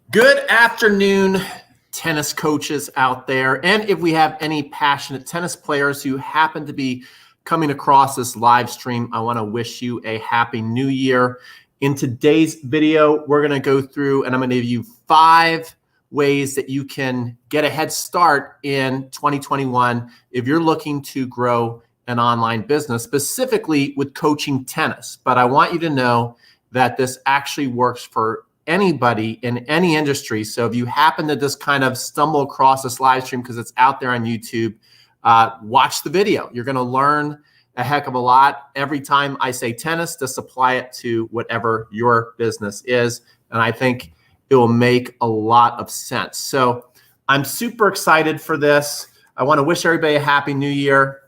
Good afternoon, tennis coaches out there. And if we have any passionate tennis players who happen to be coming across this live stream, I want to wish you a happy new year. In today's video, we're going to go through and I'm going to give you 5 ways that you can get a head start in 2021 if you're looking to grow an online business, specifically with coaching tennis. But I want you to know that this actually works for anybody in any industry. So if you happen to just kind of stumble across this live stream because it's out there on YouTube, watch the video. You're going to learn a heck of a lot. Every time I say tennis, just apply it to whatever your business is. And I think it will make a lot of sense. So I'm super excited for this. I want to wish everybody a happy new year.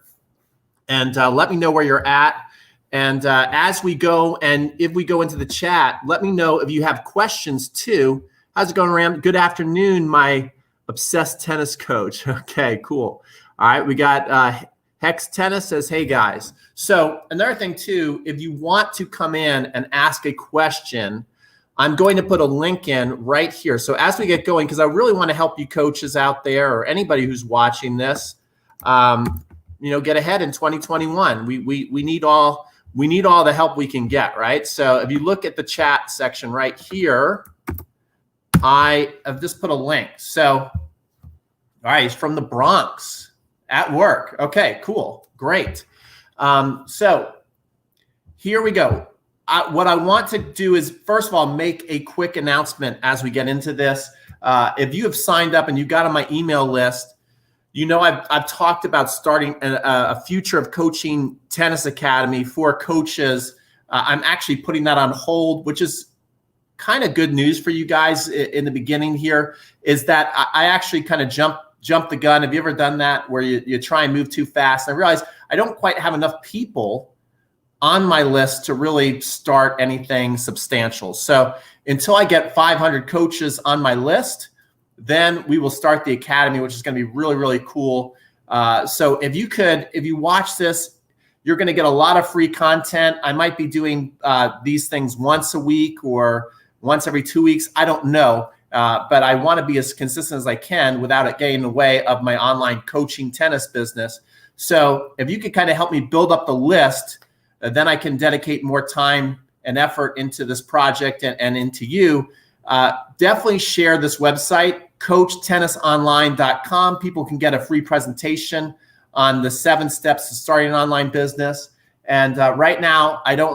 And let me know where you're at. And as we go, and if we go into the chat, let me know if you have questions too. How's it going, Ram? Good afternoon, my obsessed tennis coach. Okay, cool. All right, we got Hex Tennis says, hey guys. So another thing too, if you want to come in and ask a question, I'm going to put a link in right here. So as we get going, because I really want to help you coaches out there or anybody who's watching this, get ahead in 2021. We need all the help we can get, right? So if you look at the chat section right here, I have just put a link. So, all right, he's from the Bronx at work. Okay, cool, great. So here we go. What I want to do is, first of all, make a quick announcement as we get into this. If you have signed up and you got on my email list, you know, I've talked about starting a Future of Coaching Tennis Academy for coaches. I'm actually putting that on hold, which is kind of good news for you guys in the beginning here, is that I actually kind of jumped the gun. Have you ever done that where you try and move too fast? I realize I don't quite have enough people on my list to really start anything substantial. So until I get 500 coaches on my list, then we will start the academy, which is going to be really, really cool. So if you watch this, you're going to get a lot of free content. I might be doing these things once a week or once every 2 weeks. I don't know. But I want to be as consistent as I can without it getting in the way of my online coaching tennis business. So if you could kind of help me build up the list, then I can dedicate more time and effort into this project and into you. Definitely share this website, coachtennisonline.com. People can get a free presentation on the 7 steps to starting an online business. And right now, I know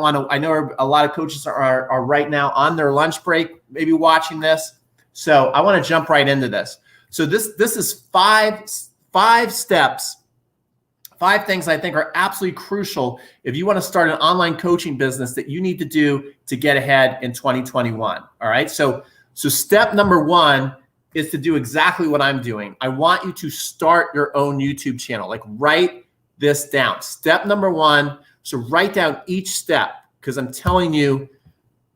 a lot of coaches are right now on their lunch break, maybe watching this. So I want to jump right into this. So this is 5 steps, 5 things I think are absolutely crucial if you want to start an online coaching business that you need to do to get ahead in 2021. All right. So step number 1 is to do exactly what I'm doing. I want you to start your own YouTube channel. Like, write this down. Step number 1. So write down each step, because I'm telling you,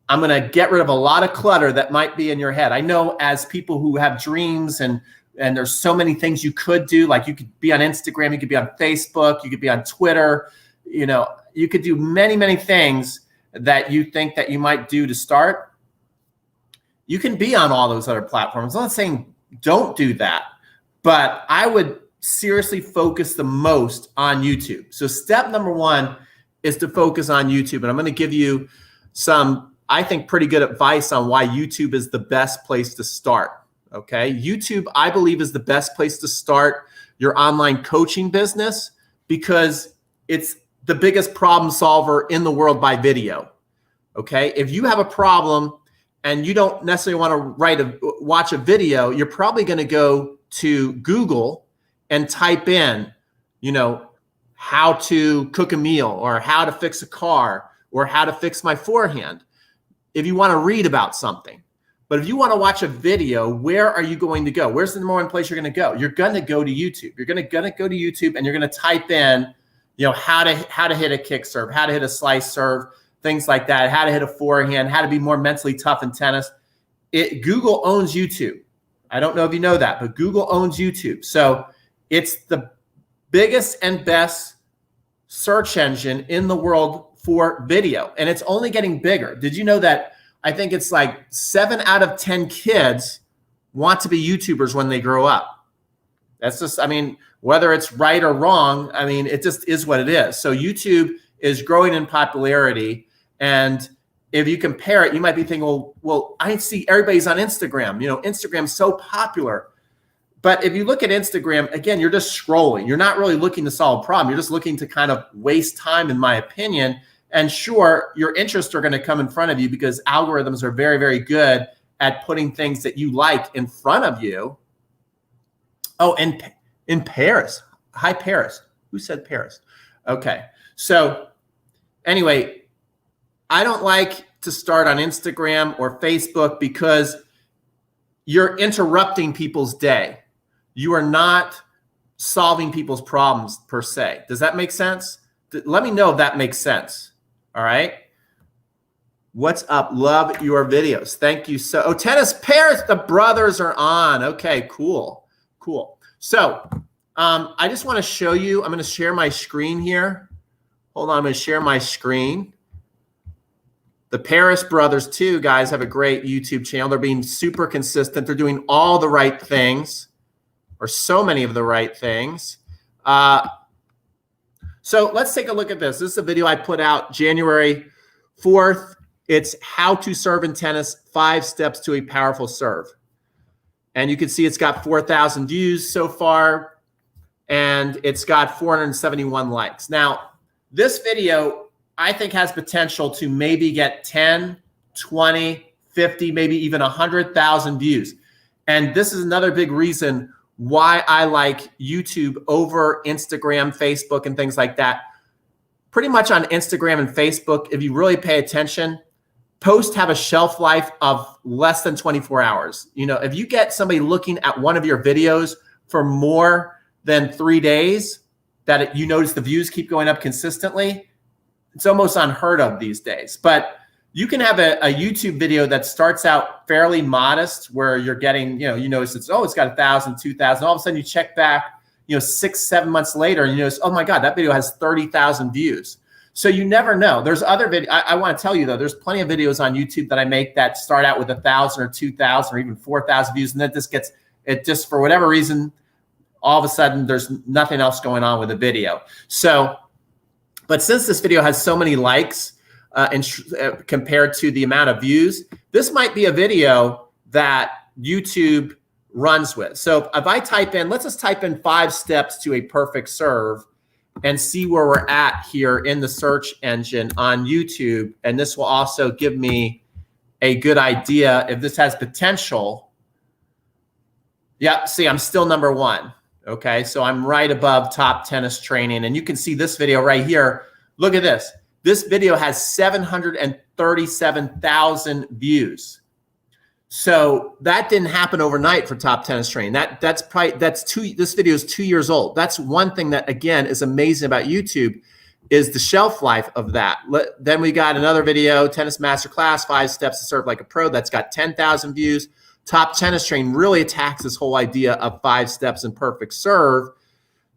I'm going to get rid of a lot of clutter that might be in your head. I know, as people who have dreams and there's so many things you could do. Like, you could be on Instagram, you could be on Facebook, you could be on Twitter. You could do many, many things that you think that you might do to start. You can be on all those other platforms. I'm not saying don't do that, but I would seriously focus the most on YouTube. So step number 1 is to focus on YouTube. And I'm going to give you some, I think, pretty good advice on why YouTube is the best place to start. Okay. YouTube, I believe, is the best place to start your online coaching business because it's the biggest problem solver in the world by video. Okay. If you have a problem and you don't necessarily want to watch a video, you're probably going to go to Google and type in, how to cook a meal or how to fix a car or how to fix my forehand, if you want to read about something. But if you want to watch a video, where are you going to go? Where's the number 1 place you're going to go? You're going to go to YouTube. You're going to go to YouTube and you're going to type in, how to hit a kick serve, how to hit a slice serve, things like that, how to hit a forehand, how to be more mentally tough in tennis. Google owns YouTube. I don't know if you know that, but Google owns YouTube. So it's the biggest and best search engine in the world for video, and it's only getting bigger. Did you know that I think it's like 7 out of 10 kids want to be YouTubers when they grow up. That's just, I mean, whether it's right or wrong, I mean, it just is what it is. So YouTube is growing in popularity. And if you compare it, you might be thinking, well, I see everybody's on Instagram. You know, Instagram's so popular. But if you look at Instagram, again, you're just scrolling. You're not really looking to solve a problem. You're just looking to kind of waste time, in my opinion. And sure, your interests are going to come in front of you because algorithms are very, very good at putting things that you like in front of you. Oh, and in Paris. Hi, Paris. Who said Paris? Okay. So anyway, I don't like to start on Instagram or Facebook because you're interrupting people's day. You are not solving people's problems per se. Does that make sense? Let me know if that makes sense. All right. What's up? Love your videos. Thank you. So, Tennis Paris, the brothers are on. Okay, cool. Cool. So I just want to show you, I'm going to share my screen here. Hold on, I'm going to share my screen. The Paris brothers too, guys, have a great YouTube channel. They're being super consistent. They're doing all the right things, or so many of the right things. So let's take a look at this. This is a video I put out January 4th. It's how to serve in tennis, 5 steps to a powerful serve. And you can see it's got 4,000 views so far, and it's got 471 likes. Now, this video, I think, has potential to maybe get 10, 20, 50, maybe even 100,000 views. And this is another big reason why I like YouTube over Instagram, Facebook, and things like that. Pretty much on Instagram and Facebook, if you really pay attention, posts have a shelf life of less than 24 hours. You know, if you get somebody looking at one of your videos for more than 3 days, that you notice the views keep going up consistently, it's almost unheard of these days. But you can have a YouTube video that starts out fairly modest, where you're getting, you notice it's got 1,000, 2,000. All of a sudden you check back, 6, 7 months later, and you notice, oh my God, that video has 30,000 views. So you never know. There's other videos. I want to tell you though, there's plenty of videos on YouTube that I make that start out with 1,000 or 2,000 or even 4,000 views, and then it just for whatever reason, all of a sudden there's nothing else going on with the video. So, but since this video has so many likes compared to the amount of views, this might be a video that YouTube runs with. So if I type in, let's just type in 5 steps to a perfect serve and see where we're at here in the search engine on YouTube. And this will also give me a good idea if this has potential. Yeah, see, I'm still number 1. Okay, so I'm right above Top Tennis Training. And you can see this video right here. Look at this. This video has 737,000 views. So that didn't happen overnight for Top Tennis Training. This video is 2 years old. That's one thing that, again, is amazing about YouTube, is the shelf life of that. Then we got another video, Tennis Masterclass, 5 Steps to Serve Like a Pro. That's got 10,000 views. Top Tennis Training really attacks this whole idea of 5 steps in perfect serve.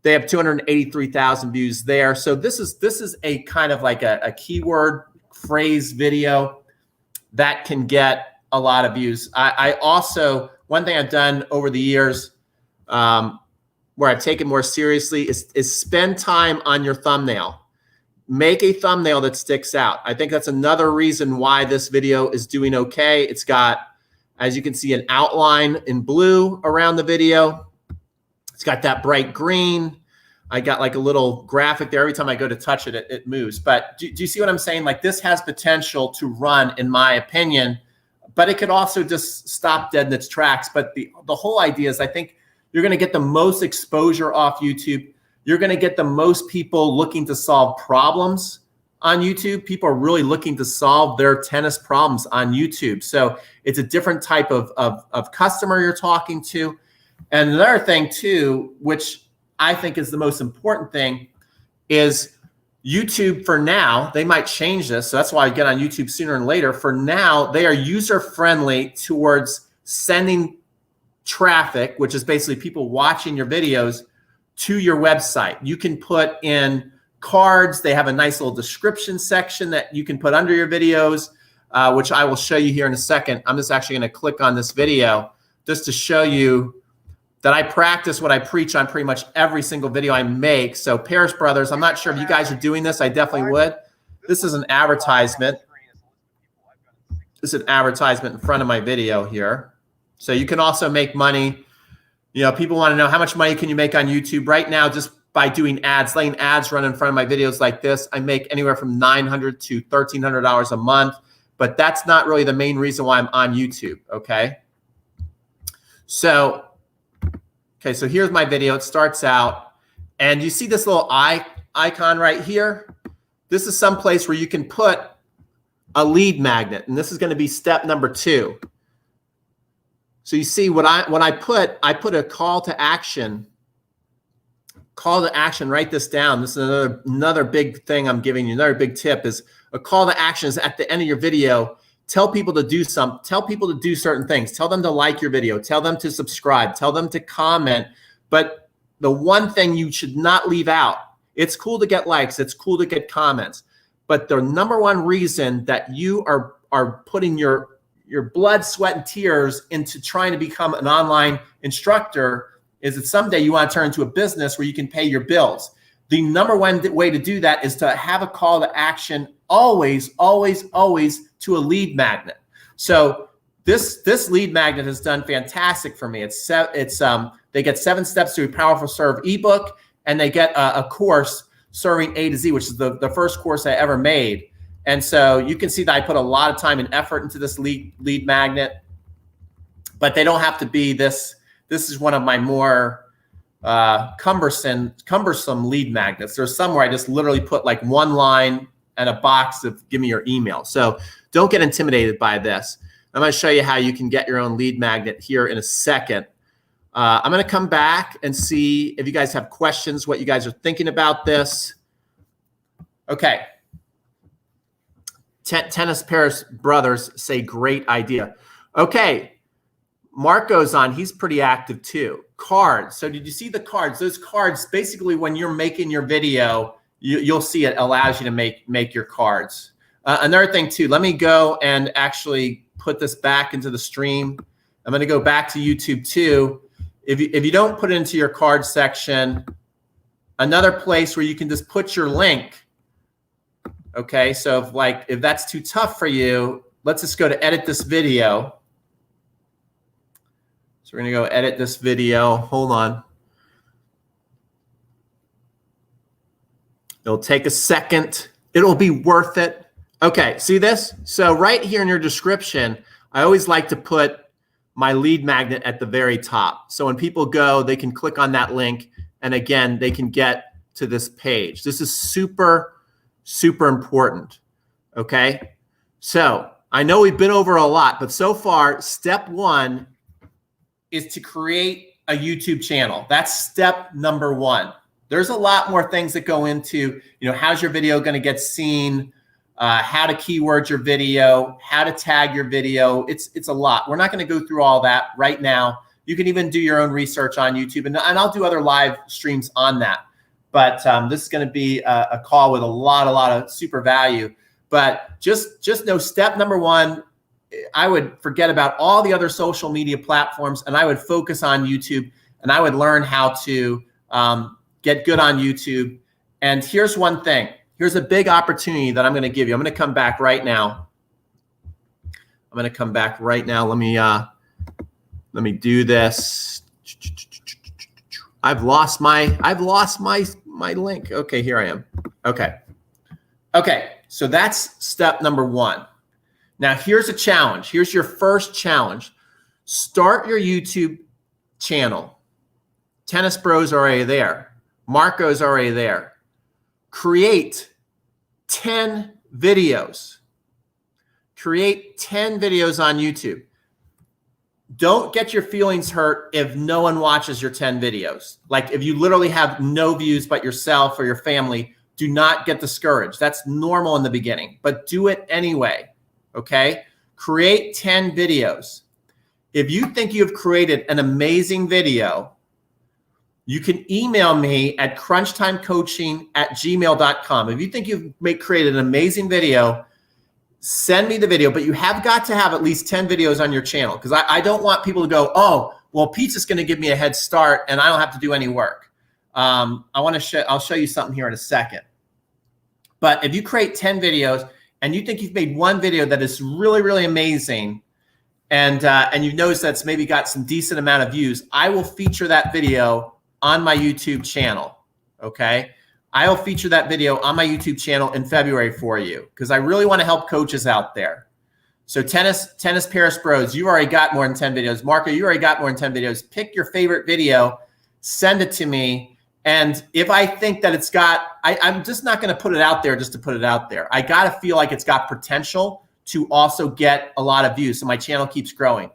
They have 283,000 views there. So this is a kind of like a keyword phrase video that can get a lot of views. I also, one thing I've done over the years where I've taken more seriously is spend time on your thumbnail. Make a thumbnail that sticks out. I think that's another reason why this video is doing okay. It's got, as you can see, an outline in blue around the video. It's got that bright green. I got like a little graphic there. Every time I go to touch it, it moves. But do you see what I'm saying? Like, this has potential to run, in my opinion, but it could also just stop dead in its tracks. But the whole idea is, I think you're going to get the most exposure off YouTube. You're going to get the most people looking to solve problems on YouTube. People are really looking to solve their tennis problems on YouTube. So it's a different type of customer you're talking to. And another thing too, which I think is the most important thing, is YouTube for now, they might change this. So that's why I get on YouTube sooner than later. For now, they are user-friendly towards sending traffic, which is basically people watching your videos, to your website. You can put in cards. They have a nice little description section that you can put under your videos. which I will show you here in a second. I'm just actually going to click on this video just to show you that I practice what I preach on pretty much every single video I make. So Paris Brothers, I'm not sure if you guys are doing this. I definitely would. This is an advertisement. This is an advertisement in front of my video here. So you can also make money. You know, people want to know how much money can you make on YouTube right now just by doing ads, letting ads run in front of my videos like this. I make anywhere from $900 to $1,300 a month, but that's not really the main reason why I'm on YouTube, okay? So here's my video. It starts out, and you see this little icon right here? This is some place where you can put a lead magnet, and this is going to be step number 2. So you see what I put a call to action. Call to action, write this down. This is another big thing I'm giving you. Another big tip is a call to action is at the end of your video. Tell people to do tell people to do certain things. Tell them to like your video. Tell them to subscribe. Tell them to comment. But the one thing you should not leave out, it's cool to get likes. It's cool to get comments. But the number one reason that you are putting your blood, sweat, and tears into trying to become an online instructor is that someday you want to turn into a business where you can pay your bills. The number one way to do that is to have a call to action always, always, always to a lead magnet. So this lead magnet has done fantastic for me. They get 7 Steps to a Powerful Serve ebook, and they get a course, Serving A to Z, which is the first course I ever made. And so you can see that I put a lot of time and effort into this lead magnet, but they don't have to be this. This is one of my more cumbersome lead magnets. There's some where I just literally put like one line and a box of give me your email. So don't get intimidated by this. I'm going to show you how you can get your own lead magnet here in a second. I'm going to come back and see if you guys have questions, what you guys are thinking about this. Okay. Tennis Paris Brothers say great idea. Okay. Mark goes on. He's pretty active too. Cards. So did you see the cards? Those cards, basically when you're making your video, you'll see it allows you to make your cards. Another thing too, let me go and actually put this back into the stream. I'm going to go back to YouTube too. If you don't put it into your card section, another place where you can just put your link. Okay, so if that's too tough for you, let's just go to edit this video. So we're going to go edit this video. Hold on. It'll take a second. It'll be worth it. Okay, see this? So right here in your description, I always like to put my lead magnet at the very top. So when people go, they can click on that link, and again, they can get to this page. This is super, super important, okay? So I know we've been over a lot, but so far, step 1 is to create a YouTube channel. That's step number 1. There's a lot more things that go into, how's your video going to get seen, how to keyword your video, how to tag your video. It's a lot. We're not going to go through all that right now. You can even do your own research on YouTube, and I'll do other live streams on that. But this is going to be a call with a lot of super value. But just know step number 1, I would forget about all the other social media platforms, and I would focus on YouTube, and I would learn how to get good on YouTube. And here's one thing. Here's a big opportunity that I'm going to give you. I'm going to come back right now. Let me do this. I've lost my link. Okay, here I am. Okay. So that's step number 1. Now here's a challenge. Here's your first challenge. Start your YouTube channel. Tennis Bros already there. Marco's already there. Create 10 videos. Create 10 videos on YouTube. Don't get your feelings hurt if no one watches your 10 videos. Like if you literally have no views but yourself or your family, do not get discouraged. That's normal in the beginning, but do it anyway, okay? Create 10 videos. If you think you've created an amazing video, you can email me at crunchtimecoaching@gmail.com. If you think you've created an amazing video, send me the video, but you have got to have at least 10 videos on your channel, because I don't want people to go, oh, well, Pete's just going to give me a head start and I don't have to do any work. I'll show you something here in a second. But if you create 10 videos and you think you've made one video that is really, really amazing, and you've noticed that's maybe got some decent amount of views, I will feature that video on my YouTube channel, okay? I'll feature that video on my YouTube channel in February for you, because I really want to help coaches out there. So Tennis Paris Bros, you already got more than 10 videos. Marco, you already got more than 10 videos. Pick your favorite video, send it to me. And if I think that it's got, I'm just not going to put it out there just to put it out there. I got to feel like it's got potential to also get a lot of views, so my channel keeps growing.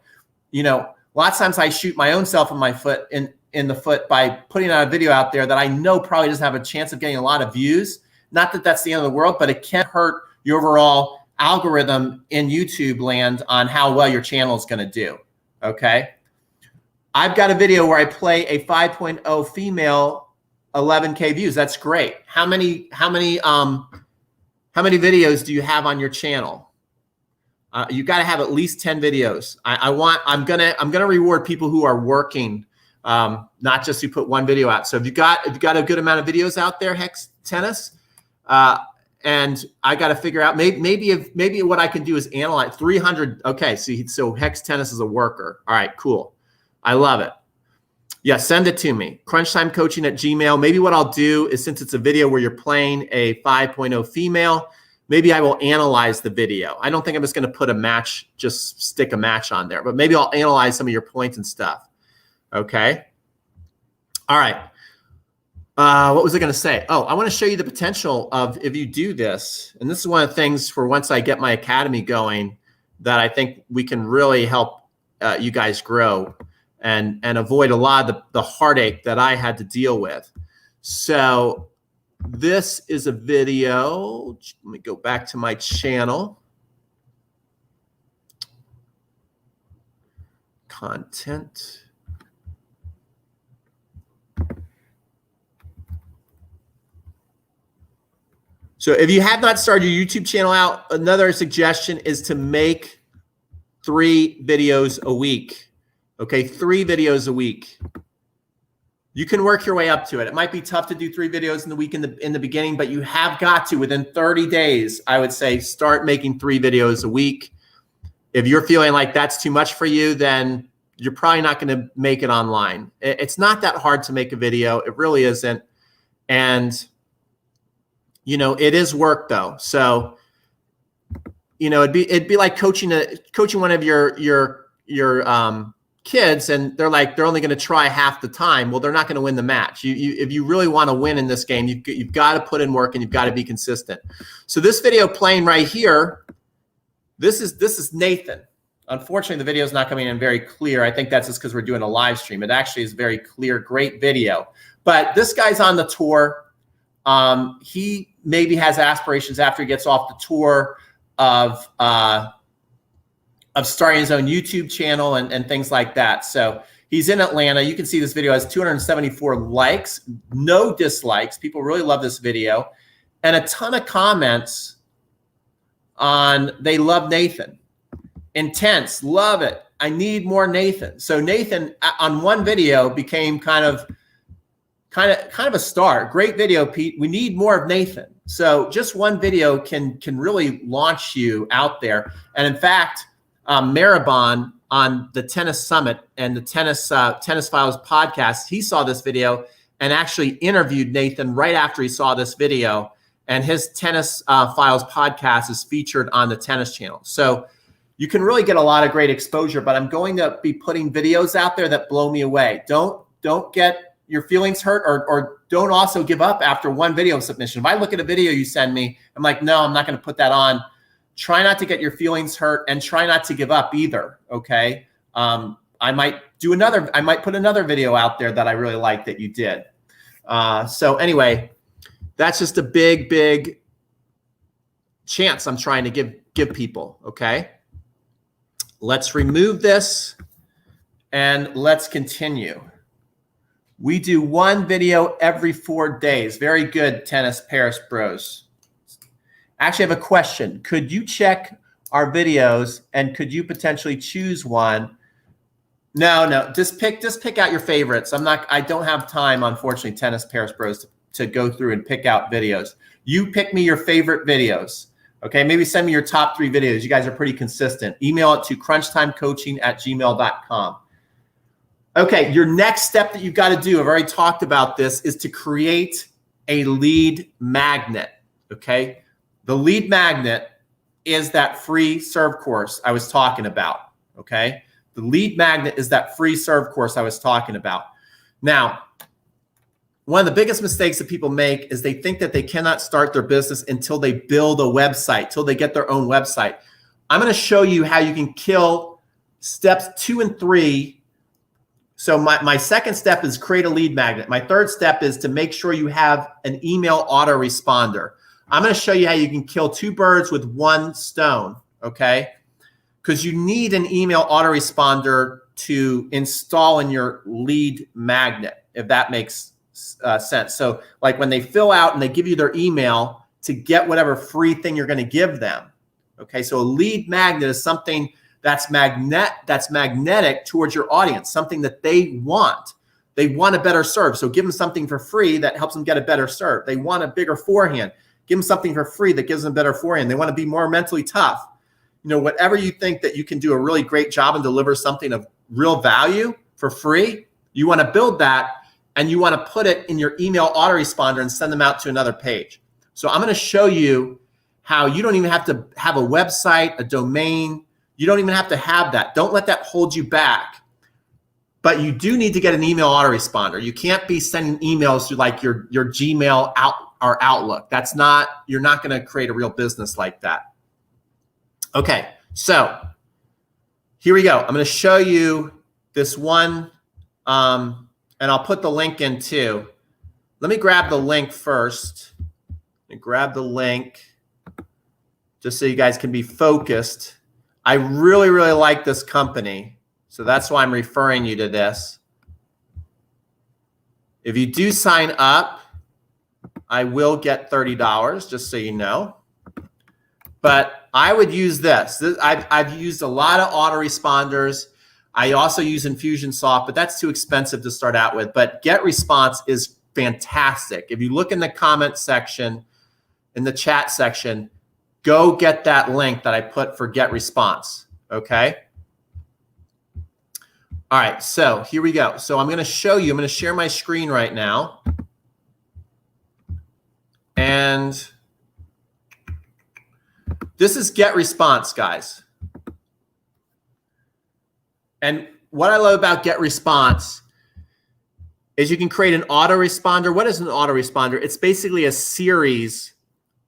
You know, lots of times I shoot my own self in my foot, in the foot, by putting out a video out there that I know probably doesn't have a chance of getting a lot of views. Not that that's the end of the world, but it can hurt your overall algorithm in YouTube land on how well your channel is going to do. Okay. I've got a video where I play a 5.0 female, 11K views. That's great. How many videos do you have on your channel? You got to have at least 10 videos. I'm gonna reward people who are working, not just who put one video out. So if you got a good amount of videos out there, Hex Tennis, and I got to figure out maybe what I can do is analyze 300. Okay, so Hex Tennis is a worker. All right, cool. I love it. Yeah, send it to me. crunchtimecoaching@gmail. Maybe what I'll do is, since it's a video where you're playing a 5.0 female, maybe I will analyze the video. I don't think I'm just going to put a match, just stick a match on there, but maybe I'll analyze some of your points and stuff. Okay. All right. What was I going to say? Oh, I want to show you the potential of, if you do this, and this is one of the things for once I get my academy going, that I think we can really help you guys grow and avoid a lot of the heartache that I had to deal with. So this is a video. Let me go back to my channel. Content. So if you have not started your YouTube channel out, another suggestion is to make 3 videos a week. Okay, 3 videos a week. You can work your way up to it. It might be tough to do 3 videos in the week in the beginning, but you have got to, within 30 days, I would say, start making 3 videos a week. If you're feeling like that's too much for you, then you're probably not going to make it online. It's not that hard to make a video. It really isn't. And you know, it is work though. So, you know, it'd be like coaching one of your kids, and they're only going to try half the time. Well, they're not going to win the match. If you really want to win in this game, you've got to put in work and you've got to be consistent. So this video playing right here, this is Nathan. Unfortunately, the video is not coming in very clear. I think that's just because we're doing a live stream. It actually is very clear, great video. But this guy's on the tour. He maybe has aspirations after he gets off the tour of starting his own YouTube channel and things like that. So he's in Atlanta. You can see this video has 274 likes, no dislikes. People really love this video, and a ton of comments on they love Nathan. Intense, love it. I need more Nathan. So Nathan on one video became kind of a star. Great video, Pete. We need more of Nathan. So just one video can really launch you out there. And in fact, Maribon on the Tennis Summit and the Tennis Files podcast, he saw this video and actually interviewed Nathan right after he saw this video. And his Tennis Files podcast is featured on the Tennis Channel. So you can really get a lot of great exposure, but I'm going to be putting videos out there that blow me away. Don't get your feelings hurt, or don't also give up after one video submission. If I look at a video you send me, I'm like, no, I'm not going to put that on. Try not to get your feelings hurt, and try not to give up either. Okay. I might put another video out there that I really like that you did. So anyway, that's just a big chance I'm trying to give people. Okay. Let's remove this and let's continue. We do one video every 4 days. Very good, Tennis Paris Bros. Actually, I have a question. Could you check our videos and could you potentially choose one? No, just pick out your favorites. I don't have time, unfortunately, Tennis Paris Bros, to go through and pick out videos. You pick me your favorite videos. Okay, maybe send me your top 3 videos. You guys are pretty consistent. Email it to crunchtimecoaching@gmail.com. Okay, your next step that you've got to do, I've already talked about this, is to create a lead magnet. Okay, the lead magnet is that free serve course I was talking about. Okay, the lead magnet is that free serve course I was talking about. Now, one of the biggest mistakes that people make is they think that they cannot start their business until they build a website, till they get their own website. I'm going to show you how you can kill steps 2 and 3. So my second step is create a lead magnet. My third step is to make sure you have an email autoresponder. I'm going to show you how you can kill 2 birds with 1 stone, okay? Because you need an email autoresponder to install in your lead magnet, if that makes sense. So like when they fill out and they give you their email to get whatever free thing you're going to give them. Okay, so a lead magnet is something that's magnetic towards your audience, something that they want. They want a better serve. So give them something for free that helps them get a better serve. They want a bigger forehand. Give them something for free that gives them a better forehand. They want to be more mentally tough. You know, whatever you think that you can do a really great job and deliver something of real value for free, you want to build that. And you want to put it in your email autoresponder and send them out to another page. So I'm going to show you how you don't even have to have a website, a domain. You don't even have to have that. Don't let that hold you back. But you do need to get an email autoresponder. You can't be sending emails through like your Gmail or Outlook. You're not going to create a real business like that. Okay, so here we go. I'm going to show you this one. And I'll put the link in too. Let me grab the link first. Grab the link just so you guys can be focused. I really, really like this company. So that's why I'm referring you to this. If you do sign up, I will get $30, just so you know. But I would use this. I've used a lot of autoresponders. I also use Infusionsoft, but that's too expensive to start out with. But GetResponse is fantastic. If you look in the comment section, in the chat section, go get that link that I put for GetResponse, okay? All right, so here we go. So I'm going to show you, I'm going to share my screen right now. And this is GetResponse, guys. And what I love about GetResponse is you can create an autoresponder. What is an autoresponder? It's basically a series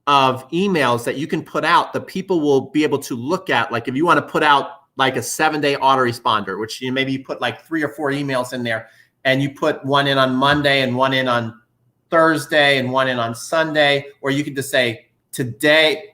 of emails that you can put out that people will be able to look at. Like if you want to put out like a 7-day autoresponder, which maybe you put like 3 or 4 emails in there, and you put one in on Monday and one in on Thursday and one in on Sunday, or you could just say today,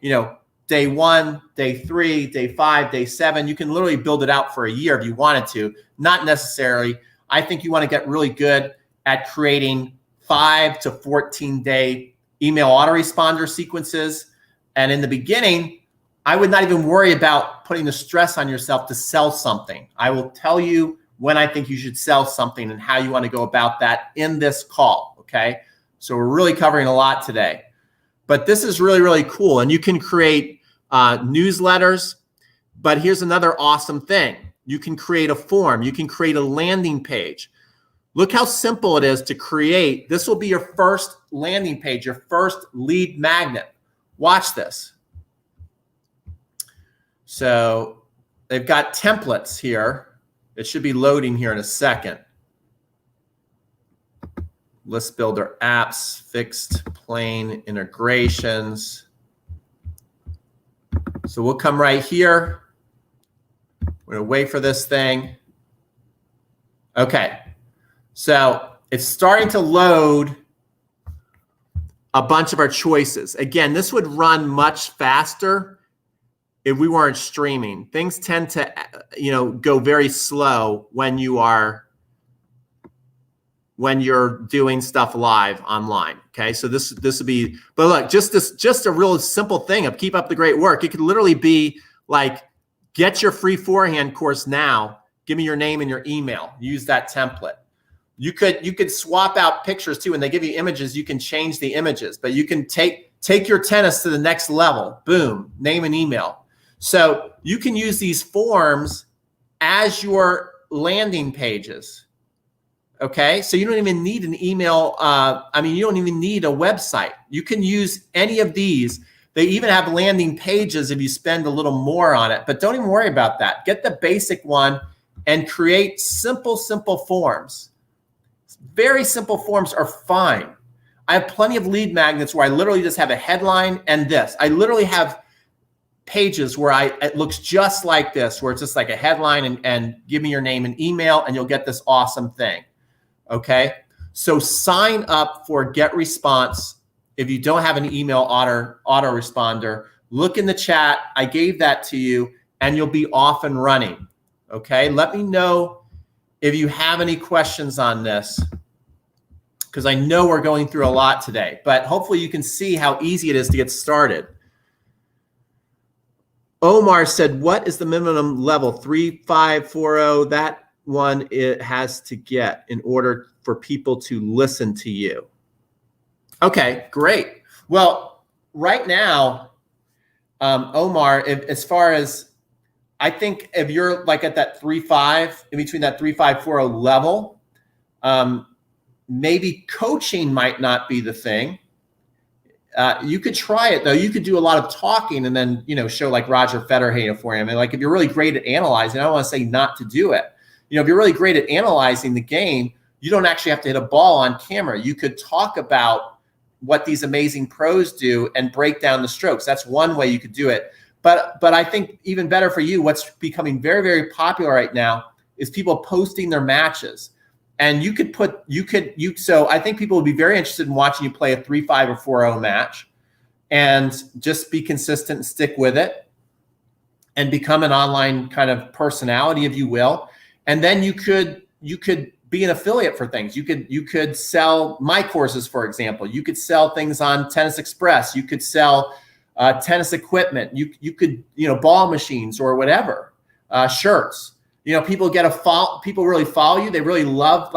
day 1, day 3, day 5, day 7. You can literally build it out for a year if you wanted to. Not necessarily. I think you want to get really good at creating 5 to 14-day email autoresponder sequences. And in the beginning, I would not even worry about putting the stress on yourself to sell something. I will tell you when I think you should sell something and how you want to go about that in this call, okay? So we're really covering a lot today. But this is really, really cool. And you can create newsletters. But here's another awesome thing. You can create a form. You can create a landing page. Look how simple it is to create. This will be your first landing page, your first lead magnet. Watch this. So they've got templates here. It should be loading here in a second. List builder apps, fixed plane integrations. So we'll come right here. We're going to wait for this thing. Okay. So it's starting to load a bunch of our choices. Again, this would run much faster if we weren't streaming. Things tend to, go very slow when you are when you're doing stuff live online. Okay, so this would be, but look, just a real simple thing of keep up the great work. It could literally be like, get your free forehand course now. Give me your name and your email. Use that template. You could swap out pictures too. When they give you images, you can change the images, but you can take your tennis to the next level. Boom, name and email. So you can use these forms as your landing pages. Okay, so you don't even need an email. You don't even need a website. You can use any of these. They even have landing pages if you spend a little more on it, but don't even worry about that. Get the basic one and create simple forms. Very simple forms are fine. I have plenty of lead magnets where I literally just have a headline and this. I literally have pages where it looks just like this, where it's just like a headline and give me your name and email and you'll get this awesome thing. Okay, so sign up for GetResponse. If you don't have an email autoresponder, look in the chat. I gave that to you and you'll be off and running. Okay, let me know if you have any questions on this, because I know we're going through a lot today, but hopefully you can see how easy it is to get started. Omar said, what is the minimum level? 3540, that one it has to get in order for people to listen to you. Okay, great. Well, right now, Omar, as far as, I think if you're like at that 3.5, in between that 3.540 level, maybe coaching might not be the thing. You could try it though. You could do a lot of talking and then, show like Roger Federer for him. And like, if you're really great at analyzing, I don't want to say not to do it. If you're really great at analyzing the game, you don't actually have to hit a ball on camera. You could talk about what these amazing pros do and break down the strokes. That's one way you could do it. But I think even better for you, what's becoming very, very popular right now is people posting their matches. And so I think people would be very interested in watching you play a 3.5 or 4.0 match and just be consistent and stick with it and become an online kind of personality, if you will. And then you could be an affiliate for things. You could sell my courses, for example. You could sell things on Tennis Express. You could sell tennis equipment. You could, ball machines or whatever, shirts. People people really follow you. They really love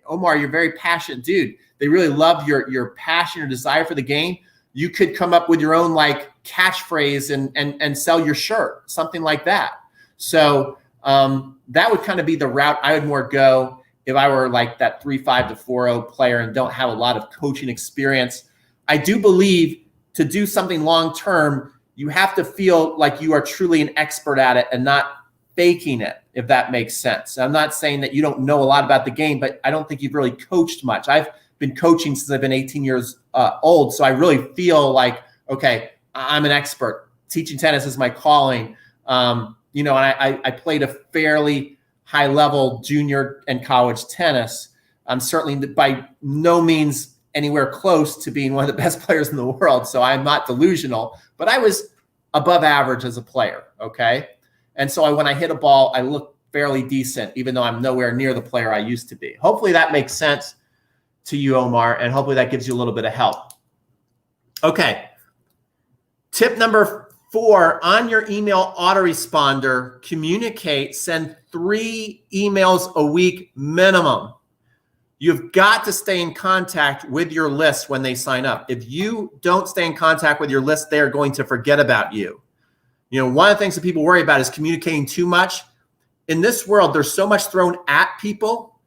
Omar, you're a very passionate dude. They really love your passion, your desire for the game. You could come up with your own like catchphrase and sell your shirt, something like that. So that would kind of be the route I would more go if I were like that 3.5 to 4.0 player and don't have a lot of coaching experience. I do believe to do something long-term, you have to feel like you are truly an expert at it and not faking it, if that makes sense. I'm not saying that you don't know a lot about the game, but I don't think you've really coached much. I've been coaching since I've been 18 years old. So I really feel like, okay, I'm an expert. Teaching tennis is my calling. And I played a fairly high level junior and college tennis. I'm certainly by no means anywhere close to being one of the best players in the world. So I'm not delusional, but I was above average as a player. Okay. And so when I hit a ball, I look fairly decent, even though I'm nowhere near the player I used to be. Hopefully that makes sense to you, Omar, and hopefully that gives you a little bit of help. Okay. Tip number 4, on your email autoresponder, send 3 emails a week minimum. You've got to stay in contact with your list when they sign up. If you don't stay in contact with your list, they are going to forget about you. One of the things that people worry about is communicating too much. In this world, there's so much thrown at people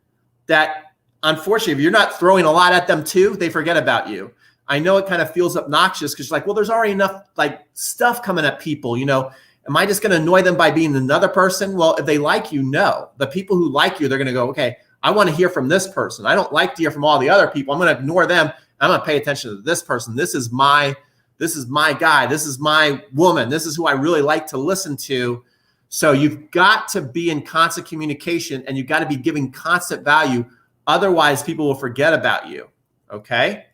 that, unfortunately, if you're not throwing a lot at them too, they forget about you. I know it kind of feels obnoxious because you're like, well, there's already enough like stuff coming at people. Am I just going to annoy them by being another person? Well, if they like you, no. The people who like you, they're going to go, okay, I want to hear from this person. I don't like to hear from all the other people. I'm going to ignore them. I'm going to pay attention to this person. This is my guy. This is my woman. This is who I really like to listen to. So you've got to be in constant communication and you've got to be giving constant value. Otherwise, people will forget about you. Okay.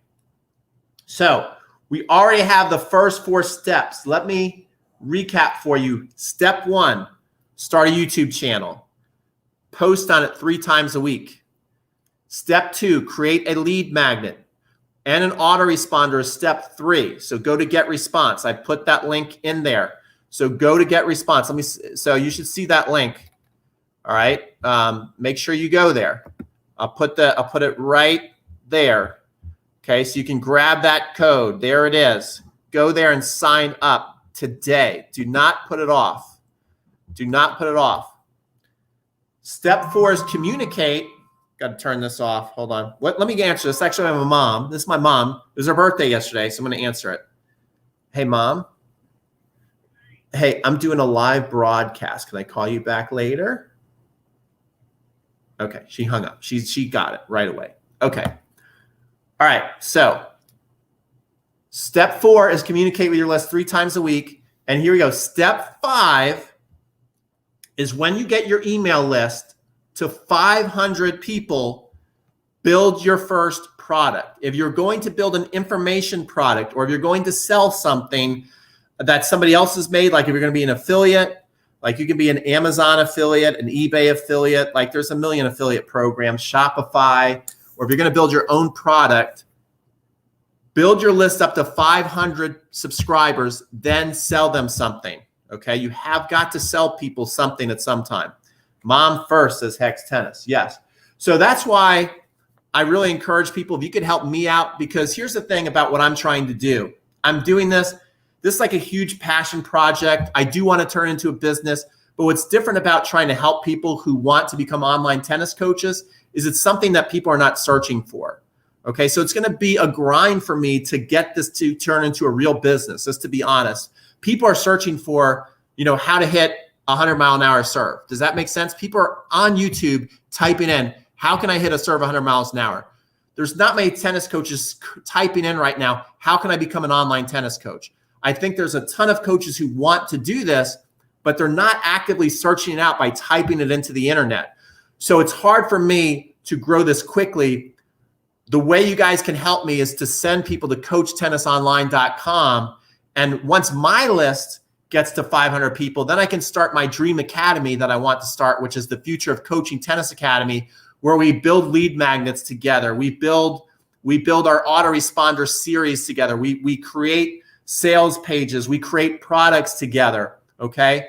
So we already have the first 4 steps. Let me recap for you. Step 1, start a YouTube channel. Post on it 3 times a week. Step 2, create a lead magnet. And an autoresponder is step 3. So go to get response. I put that link in there. So go to get response. So you should see that link. All right. Make sure you go there. I'll put it right there. Okay. So you can grab that code. There it is. Go there and sign up today. Do not put it off. Do not put it off. Step 4 is communicate. Got to turn this off. Hold on. Let me answer this. Actually, I have a mom. This is my mom. It was her birthday yesterday, so I'm going to answer it. Hey, Mom. Hey, I'm doing a live broadcast. Can I call you back later? Okay, she hung up. She got it right away. Okay. All right, so step 4 is communicate with your list 3 times a week. And here we go. Step 5 is when you get your email list to 500 people, build your first product. If you're going to build an information product, or if you're going to sell something that somebody else has made, like if you're going to be an affiliate, like you can be an Amazon affiliate, an eBay affiliate, like there's a million affiliate programs, Shopify, or if you're going to build your own product, build your list up to 500 subscribers, then sell them something. Okay, you have got to sell people something at some time. Mom first, says Hex Tennis. Yes. So that's why I really encourage people, if you could help me out, because here's the thing about what I'm trying to do. I'm doing this. This is like a huge passion project. I do want to turn into a business, but what's different about trying to help people who want to become online tennis coaches is it's something that people are not searching for. Okay, so it's going to be a grind for me to get this to turn into a real business, just to be honest. People are searching for, how to hit 100-mile-an-hour serve. Does that make sense? People are on YouTube typing in, how can I hit a serve 100 miles an hour? There's not many tennis coaches typing in right now, how can I become an online tennis coach? I think there's a ton of coaches who want to do this, but they're not actively searching it out by typing it into the internet. So it's hard for me to grow this quickly. The way you guys can help me is to send people to coachtennisonline.com. And once my list gets to 500 people, then I can start my dream academy that I want to start, which is the Future of Coaching Tennis Academy, where we build lead magnets together. We build our autoresponder series together. We create sales pages. We create products together. Okay.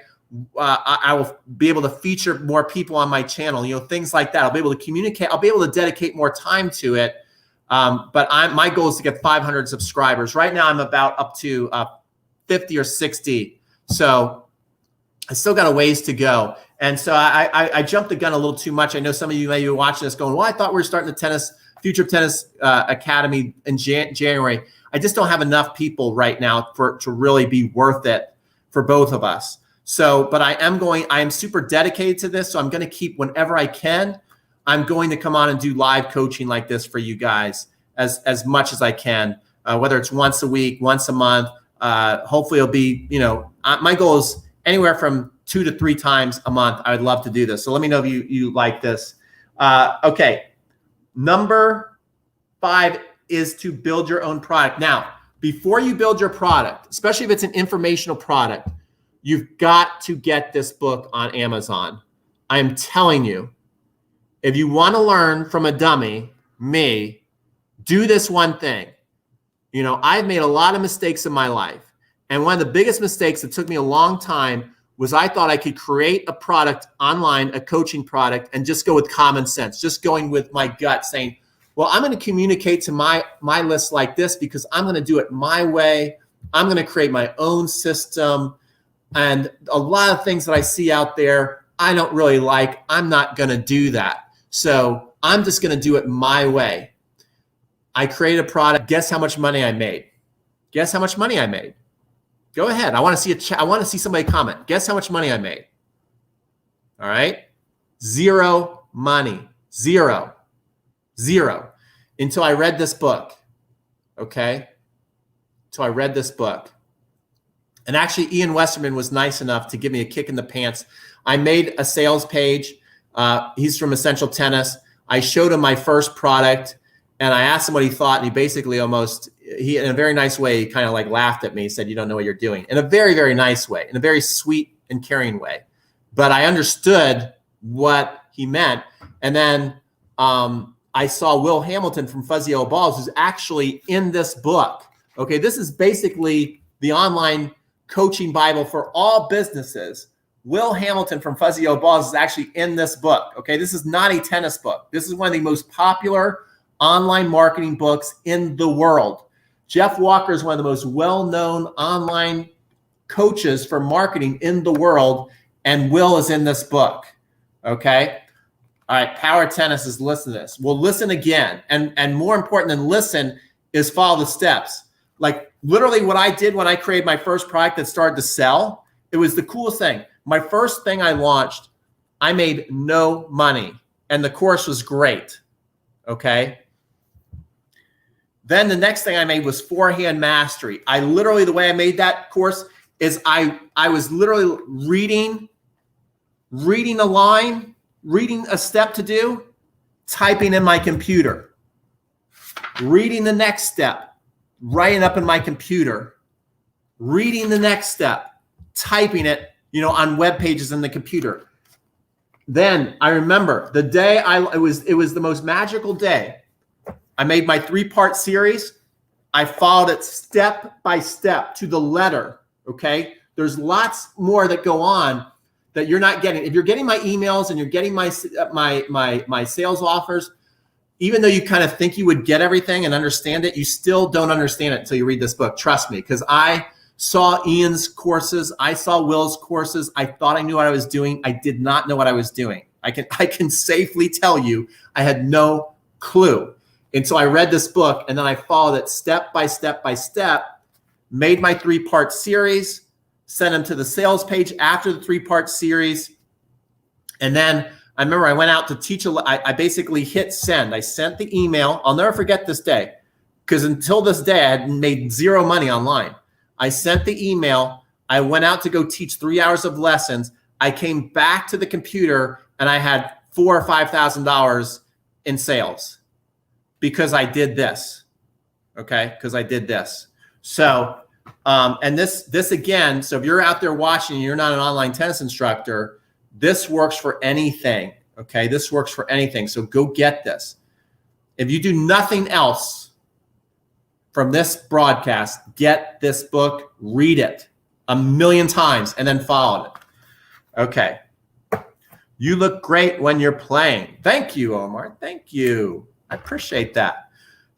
I will be able to feature more people on my channel, things like that. I'll be able to communicate. I'll be able to dedicate more time to it. But my goal is to get 500 subscribers. Right now, I'm about up to 50 or 60. So I still got a ways to go. And so I jumped the gun a little too much. I know some of you may be watching this going, well, I thought we were starting the Future of Tennis Academy in January. I just don't have enough people right now to really be worth it for both of us. So, but I am super dedicated to this. So I'm going to keep, whenever I can, I'm going to come on and do live coaching like this for you guys as much as I can, whether it's once a week, once a month. Hopefully it'll be, my goal is anywhere from 2 to 3 times a month. I would love to do this. So let me know if you like this. Okay. Number 5 is to build your own product. Now, before you build your product, especially if it's an informational product, you've got to get this book on Amazon. I am telling you, if you want to learn from a dummy, me, do this one thing. I've made a lot of mistakes in my life. And one of the biggest mistakes that took me a long time was I thought I could create a product online, a coaching product, and just go with common sense, just going with my gut saying, well, I'm going to communicate to my list like this because I'm going to do it my way. I'm going to create my own system. And a lot of things that I see out there, I don't really like. I'm not going to do that. So I'm just going to do it my way. I created a product. Guess how much money I made? Guess how much money I made? Go ahead. I want to see I want to see somebody comment. Guess how much money I made? All right. 0 money. 0. Until I read this book. Okay. Until I read this book. And actually, Ian Westerman was nice enough to give me a kick in the pants. I made a sales page. He's from Essential Tennis. I showed him my first product. And I asked him what he thought, and he basically in a very nice way, he kind of like laughed at me. He said, you don't know what you're doing. In a very, very nice way, in a very sweet and caring way. But I understood what he meant. And then I saw Will Hamilton from Fuzzy Yellow Balls, who's actually in this book. Okay, this is basically the online coaching Bible for all businesses. Will Hamilton from Fuzzy Yellow Balls is actually in this book. Okay, this is not a tennis book. This is one of the most popular online marketing books in the world. Jeff Walker is one of the most well-known online coaches for marketing in the world, and Will is in this book. Okay. All right, Power Tennis is listen to this. Well, listen again. And more important than listen is follow the steps. Like literally what I did when I created my first product that started to sell, it was the coolest thing. My first thing I launched, I made no money and the course was great. Okay. Then the next thing I made was Forehand Mastery. I literally, the way I made that course is I was literally reading a line, reading a step to do, typing in my computer, reading the next step, writing up in my computer, reading the next step, typing it, on web pages in the computer. Then I remember the day it was the most magical day. I made my 3-part series. I followed it step by step to the letter. Okay. There's lots more that go on that you're not getting. If you're getting my emails and you're getting my sales offers, even though you kind of think you would get everything and understand it, you still don't understand it until you read this book. Trust me, because I saw Ian's courses. I saw Will's courses. I thought I knew what I was doing. I did not know what I was doing. I can safely tell you I had no clue. And so I read this book and then I followed it step by step by step, made my 3-part series, sent them to the sales page after the 3-part series. And then I remember I went out to teach. I basically hit send. I sent the email. I'll never forget this day because until this day, I had made zero money online. I sent the email. I went out to go teach 3 hours of lessons. I came back to the computer and I had $4,000 or $5,000 in sales because I did this. Okay, because I did this. So, and this again. So if you're out there watching, and you're not an online tennis instructor, this works for anything. Okay, this works for anything. So go get this. If you do nothing else from this broadcast, get this book, read it 1,000,000 times, and then follow it. Okay. You look great when you're playing. Thank you, Omar. Thank you. I appreciate that.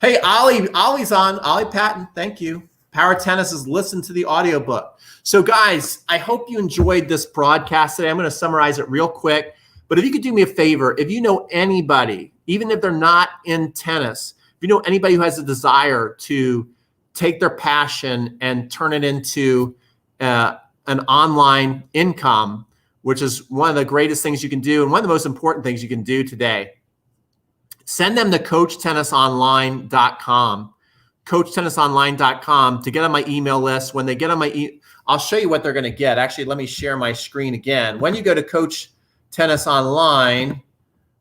Hey, Ollie's on. Ollie Patton, thank you. Power Tennis is listen to the audiobook. So guys, I hope you enjoyed this broadcast today. I'm going to summarize it real quick. But if you could do me a favor, if you know anybody, even if they're not in tennis, if you know anybody who has a desire to take their passion and turn it into an online income, which is one of the greatest things you can do and one of the most important things you can do today, send them to CoachTennisOnline.com. CoachTennisOnline.com to get on my email list. When they get on my I'll show you what they're going to get. Actually, let me share my screen again. When you go to Coach Tennis Online,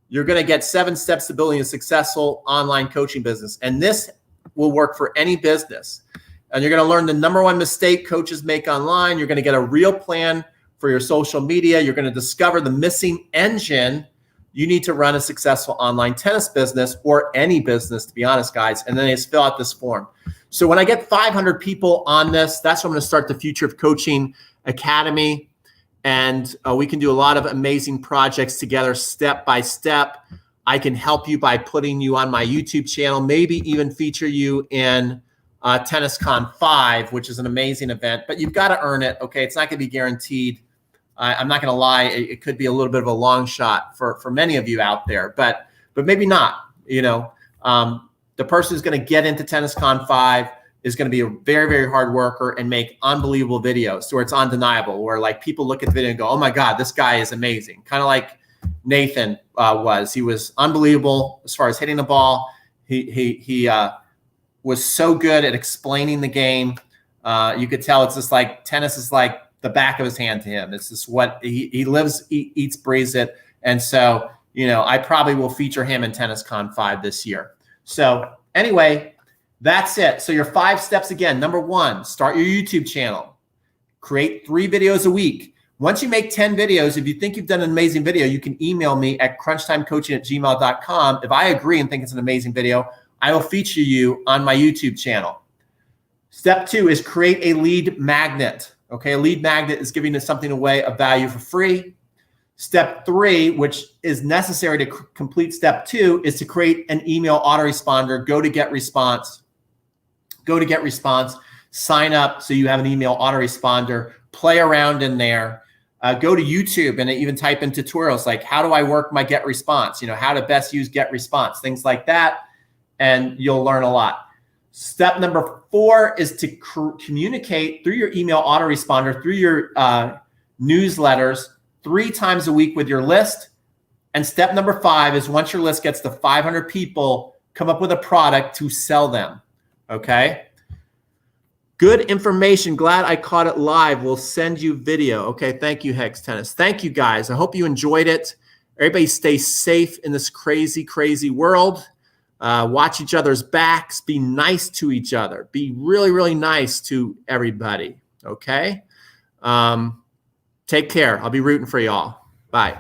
you're going to get 7 steps to building a successful online coaching business. And this will work for any business. And you're going to learn the #1 mistake coaches make online. You're going to get a real plan for your social media. You're going to discover the missing engine you need to run a successful online tennis business or any business, to be honest, guys. And then they just fill out this form. So when I get 500 people on this, that's when I'm going to start the Future of Coaching Academy. And we can do a lot of amazing projects together step by step. I can help you by putting you on my YouTube channel, maybe even feature you in TennisCon 5, which is an amazing event. But you've got to earn it, okay? It's not going to be guaranteed. I'm not going to lie. It could be a little bit of a long shot for many of you out there, but maybe not. The person who's going to get into TennisCon 5 is going to be a very, very hard worker and make unbelievable videos where it's undeniable, where like people look at the video and go, oh my God, this guy is amazing. Kind of like Nathan was. He was unbelievable as far as hitting the ball. He was so good at explaining the game. You could tell it's just like tennis is like the back of his hand to him. It's just what he lives, eats, breathes it. And so, I probably will feature him in TennisCon 5 this year. So anyway, that's it. So your 5 steps again. #1, start your YouTube channel. Create 3 videos a week. Once you make 10 videos, if you think you've done an amazing video, you can email me at crunchtimecoaching@gmail.com. If I agree and think it's an amazing video, I will feature you on my YouTube channel. Step 2 is create a lead magnet. Okay, a lead magnet is giving us something away of value for free. Step 3, which is necessary to complete step 2, is to create an email autoresponder. Go to Get Response. Go to Get Response. Sign up so you have an email autoresponder. Play around in there. Go to YouTube and even type in tutorials like how do I work my Get Response, how to best use Get Response, things like that, and you'll learn a lot. Step number 4 is to communicate through your email autoresponder, through your newsletters 3 times a week with your list. And step number 5 is once your list gets to 500 people, come up with a product to sell them, okay? Good information. Glad I caught it live. We'll send you video. Okay, thank you, Hex Tennis. Thank you, guys. I hope you enjoyed it. Everybody stay safe in this crazy, crazy world. Watch each other's backs. Be nice to each other. Be really, really nice to everybody, okay? Take care. I'll be rooting for y'all. Bye.